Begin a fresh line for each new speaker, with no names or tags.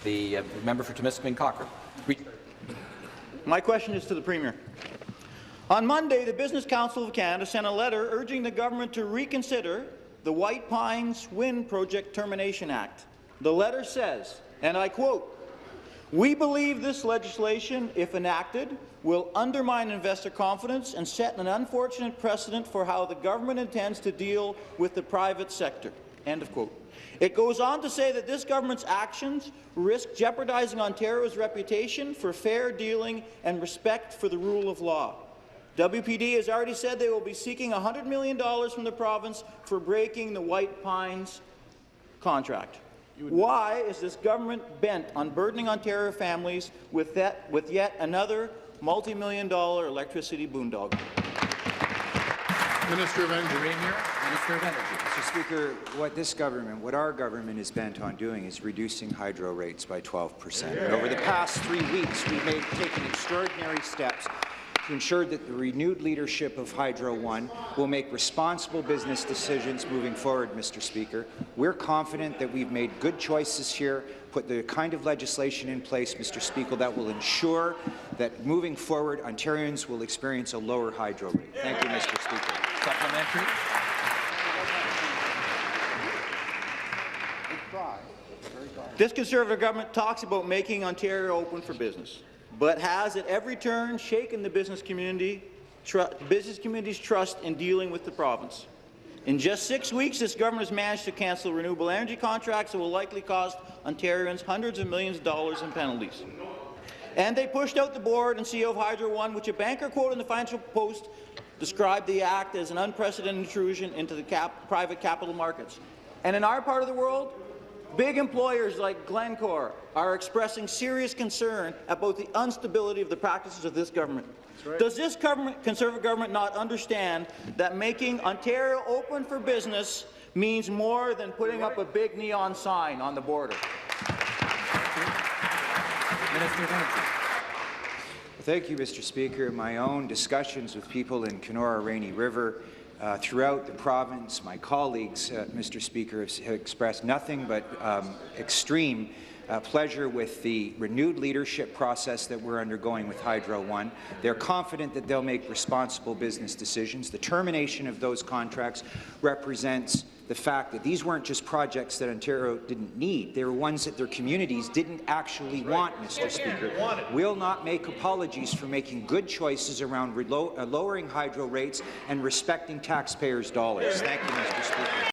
The member for Timiskaming Cochrane.
My question is to the Premier. On Monday, the Business Council of Canada sent a letter urging the government to reconsider the White Pines Wind Project Termination Act. The letter says, and I quote, "We believe this legislation, if enacted, will undermine investor confidence and set an unfortunate precedent for how the government intends to deal with the private sector." End of quote. It goes on to say that this government's actions risk jeopardizing Ontario's reputation for fair dealing and respect for the rule of law. WPD has already said they will be seeking $100 million from the province for breaking the White Pines contract. Why is this government bent on burdening Ontario families with yet another multi-million-dollar electricity boondoggle?
Minister of Energy.
Minister of Energy.
Mr. Speaker, what our government is bent on doing is reducing hydro rates by 12%. And over the past 3 weeks, we've taken extraordinary steps to ensure that the renewed leadership of Hydro One will make responsible business decisions moving forward, Mr. Speaker. We're confident that we've made good choices here, put the kind of legislation in place, Mr. Speaker, that will ensure that moving forward, Ontarians will experience a lower hydro rate. Thank you, Mr. Speaker.
Supplementary.
This Conservative government talks about making Ontario open for business, but has at every turn shaken the business community's trust in dealing with the province. In just 6 weeks, this government has managed to cancel renewable energy contracts that will likely cost Ontarians hundreds of millions of dollars in penalties. And they pushed out the board and CEO of Hydro One, which a banker quote in the Financial Post described the act as an unprecedented intrusion into the private capital markets. And in our part of the world, big employers like Glencore are expressing serious concern about the instability of the practices of this government. Right. Does this Conservative government not understand that making Ontario open for business means more than putting up a big neon sign on the border?
Minister of Energy.
Thank you, Mr. Speaker. In my own discussions with people in Kenora-Rainy River, throughout the province, my colleagues, Mr. Speaker, have expressed nothing but extreme pleasure with the renewed leadership process that we're undergoing with Hydro One. They're confident that they'll make responsible business decisions. The termination of those contracts represents the fact that these weren't just projects that Ontario didn't need. They were ones that their communities didn't actually want, Mr. Speaker. We'll not make apologies for making good choices around lowering hydro rates and respecting taxpayers' dollars. Thank you, Mr. Speaker.